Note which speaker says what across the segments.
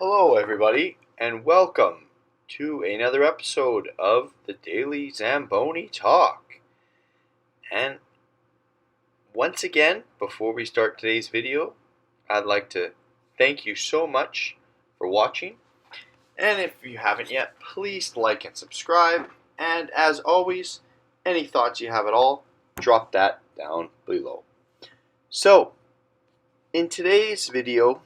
Speaker 1: Hello, everybody, and welcome to another episode of the Daily Zamboni Talk. And once again, before we start today's video, I'd like to thank you so much for watching. And if you haven't yet, please like and subscribe. And as always, any thoughts you have at all, drop that down below. So, in today's video,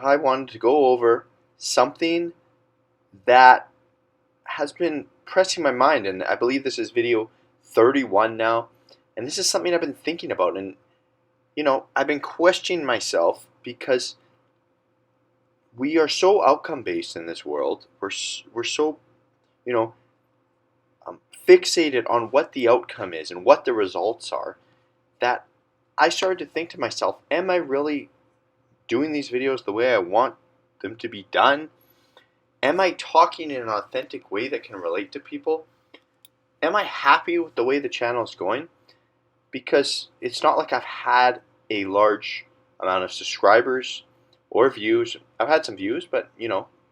Speaker 1: I wanted to go over something that has been pressing my mind, and I believe this is video 31 now, and this is something I've been thinking about, and I've been questioning myself because we are so outcome based in this world. We're so you know fixated on what the outcome is and what the results are that I started to think to myself, am I really doing these videos the way I want them to be done? Am I talking in an authentic way that can relate to people? Am I happy with the way the channel is going? Because it's not like I've had a large amount of subscribers or views. I've had some views, but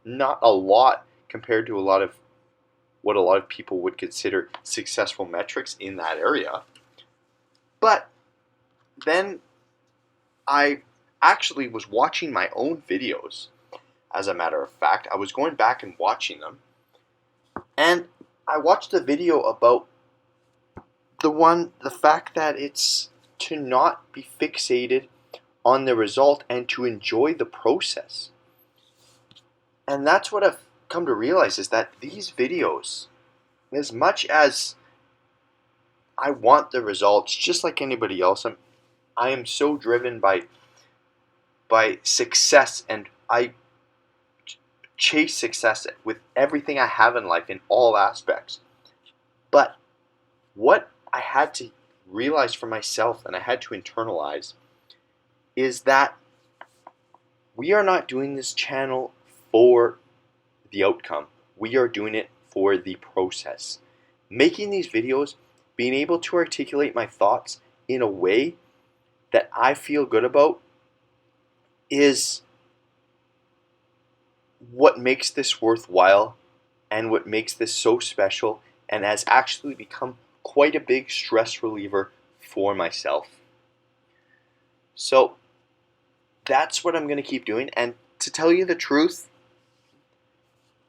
Speaker 1: not a lot compared to what a lot of people would consider successful metrics in that area. But then I actually was watching my own videos. As a matter of fact, I was going back and watching them, and I watched a video about the fact that it's to not be fixated on the result and to enjoy the process. And that's what I've come to realize, is that these videos, as much as I want the results just like anybody else, I am so driven by success, and I chase success with everything I have in life in all aspects. But what I had to realize for myself, and I had to internalize, is that we are not doing this channel for the outcome. We are doing it for the process. Making these videos, being able to articulate my thoughts in a way that I feel good about, is what makes this worthwhile and what makes this so special, and has actually become quite a big stress reliever for myself. So that's what I'm going to keep doing, and to tell you the truth,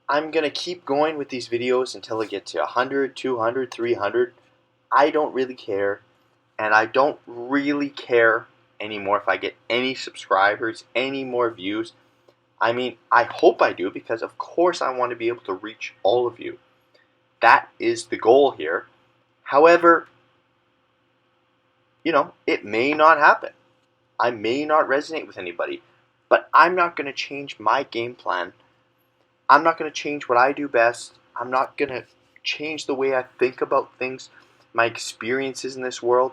Speaker 1: I'm going to keep going with these videos until I get to 100, 200, 300. I don't really care, and I don't really care anymore if I get any subscribers, any more views. I mean, I hope I do, because of course I want to be able to reach all of you. That is the goal here. However, it may not happen. I may not resonate with anybody, but I'm not going to change my game plan. I'm not going to change what I do best. I'm not going to change the way I think about things, my experiences in this world.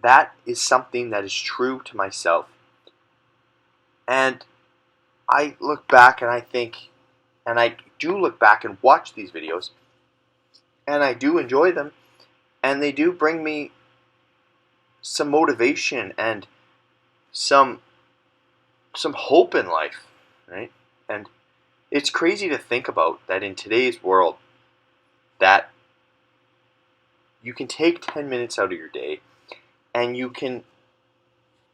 Speaker 1: That is something that is true to myself. And I look back and I think, and I do look back and watch these videos, and I do enjoy them, and they do bring me some motivation and some hope in life, right? And it's crazy to think about that in today's world, that you can take 10 minutes out of your day and you can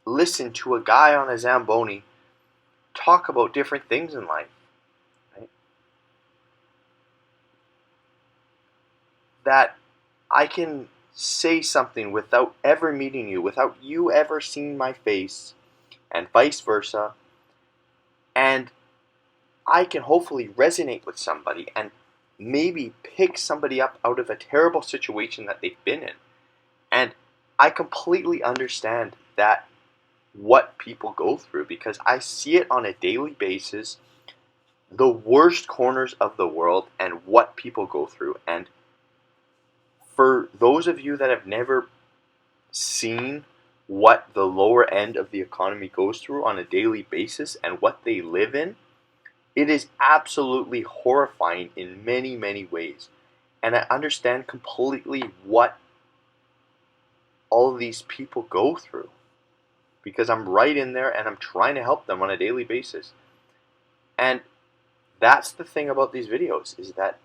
Speaker 1: listen to a guy on a Zamboni talk about different things in life, right? That I can say something without ever meeting you, without you ever seeing my face, and vice versa, and I can hopefully resonate with somebody and maybe pick somebody up out of a terrible situation that they've been in. And I completely understand that, what people go through, because I see it on a daily basis, the worst corners of the world and what people go through. And for those of you that have never seen what the lower end of the economy goes through on a daily basis and what they live in, it is absolutely horrifying in many, many ways. And I understand completely what all of these people go through, because I'm right in there and I'm trying to help them on a daily basis. And that's the thing about these videos, is that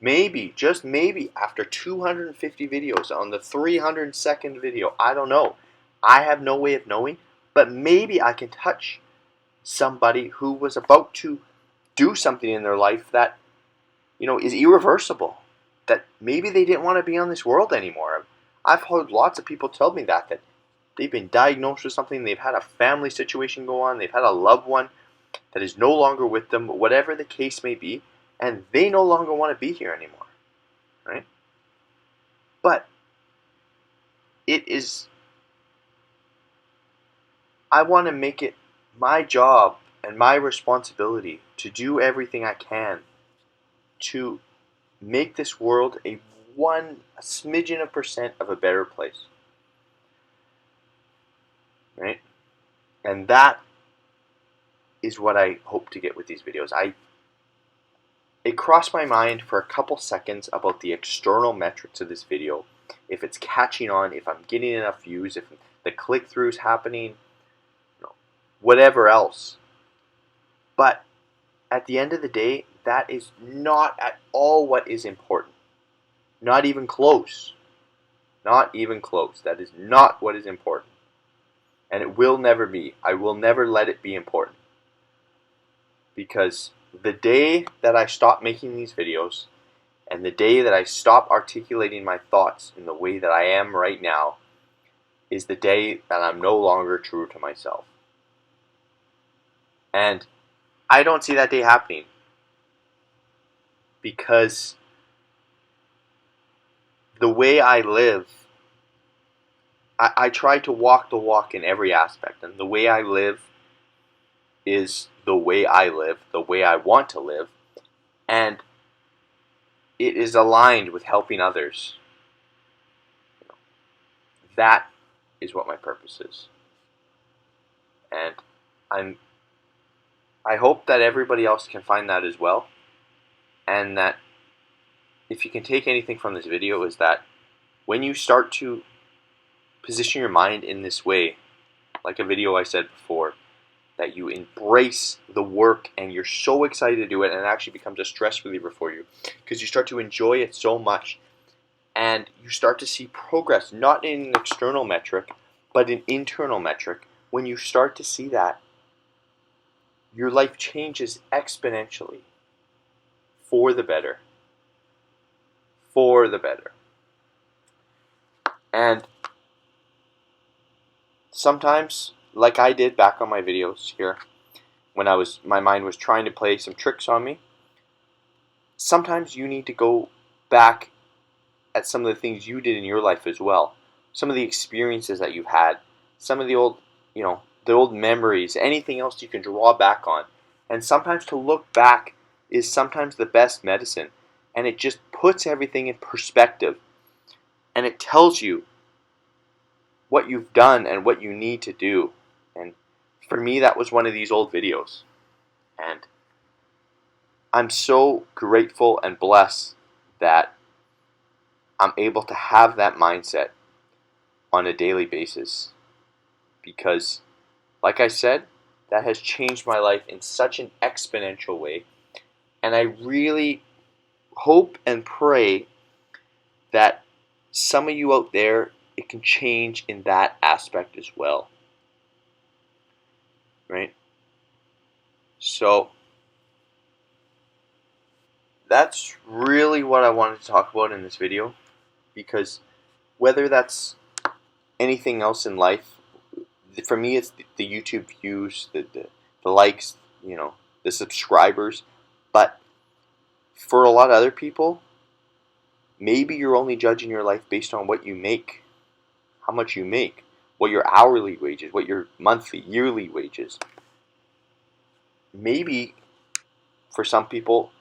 Speaker 1: maybe, just maybe, after 250 videos on the 302nd video, I don't know, I have no way of knowing, but maybe I can touch somebody who was about to do something in their life that, is irreversible. That maybe they didn't want to be on this world anymore. I've heard lots of people tell me that they've been diagnosed with something, they've had a family situation go on, they've had a loved one that is no longer with them, whatever the case may be, and they no longer want to be here anymore, right? But I want to make it my job and my responsibility to do everything I can to make this world a smidgen of percent of a better place, right? And that is what I hope to get with these videos. It crossed my mind for a couple seconds about the external metrics of this video, if it's catching on, if I'm getting enough views, if the click-through is happening, whatever else. But at the end of the day, that is not at all what is important. Not even close. Not even close. That is not what is important. And it will never be. I will never let it be important. Because the day that I stop making these videos, and the day that I stop articulating my thoughts in the way that I am right now, is the day that I'm no longer true to myself. And I don't see that day happening, because the way I live, I try to walk the walk in every aspect, and the way I live is the way I live, the way I want to live, and it is aligned with helping others. That is what my purpose is. And I hope that everybody else can find that as well, and that if you can take anything from this video, is that when you start to position your mind in this way, like a video I said before, that you embrace the work and you're so excited to do it, and it actually becomes a stress reliever for you because you start to enjoy it so much, and you start to see progress, not in an external metric but an internal metric. When you start to see that, your life changes exponentially for the better. For the better. And sometimes, like I did back on my videos here, when my mind was trying to play some tricks on me, sometimes you need to go back at some of the things you did in your life as well. Some of the experiences that you've had, some of the old, the old memories, anything else you can draw back on. And sometimes to look back is sometimes the best medicine. And it just puts everything in perspective. And it tells you what you've done and what you need to do. And for me, that was one of these old videos. And I'm so grateful and blessed that I'm able to have that mindset on a daily basis. Because, like I said, that has changed my life in such an exponential way. And I really hope and pray that some of you out there, it can change in that aspect as well. Right? So, that's really what I wanted to talk about in this video. Because whether that's anything else in life, for me it's the YouTube views, the likes, the subscribers. But for a lot of other people, maybe you're only judging your life based on what you make, how much you make, what your hourly wages, what your monthly, yearly wages. Maybe for some people,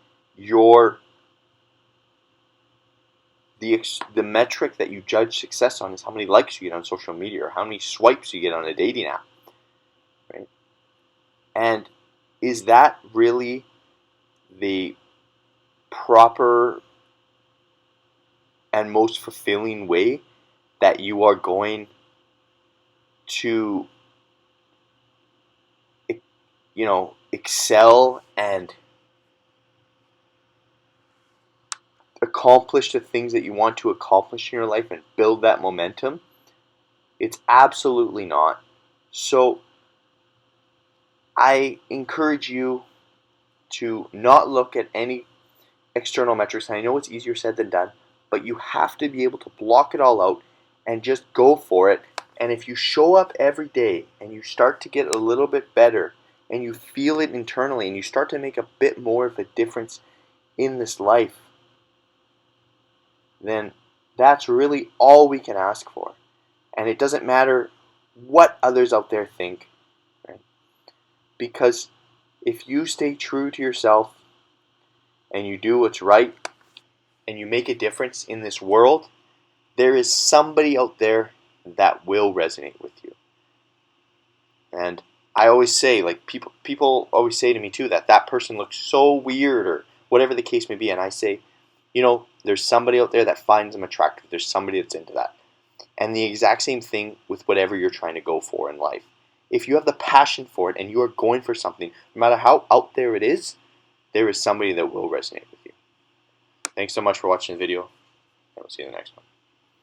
Speaker 1: the metric that you judge success on is how many likes you get on social media or how many swipes you get on a dating app. Right? And is that really the proper and most fulfilling way that you are going to excel and accomplish the things that you want to accomplish in your life and build that momentum. It's absolutely not. So I encourage you to not look at any external metrics. And I know it's easier said than done, but you have to be able to block it all out and just go for it. And if you show up every day and you start to get a little bit better and you feel it internally and you start to make a bit more of a difference in this life, then that's really all we can ask for. And it doesn't matter what others out there think, right? Because if you stay true to yourself and you do what's right and you make a difference in this world, there is somebody out there that will resonate with you. And I always say, like, people always say to me too that person looks so weird or whatever the case may be, and I say, there's somebody out there that finds them attractive. There's somebody that's into that. And the exact same thing with whatever you're trying to go for in life. If you have the passion for it and you are going for something, no matter how out there it is, there is somebody that will resonate with you. Thanks so much for watching the video, and we'll see you in the next one.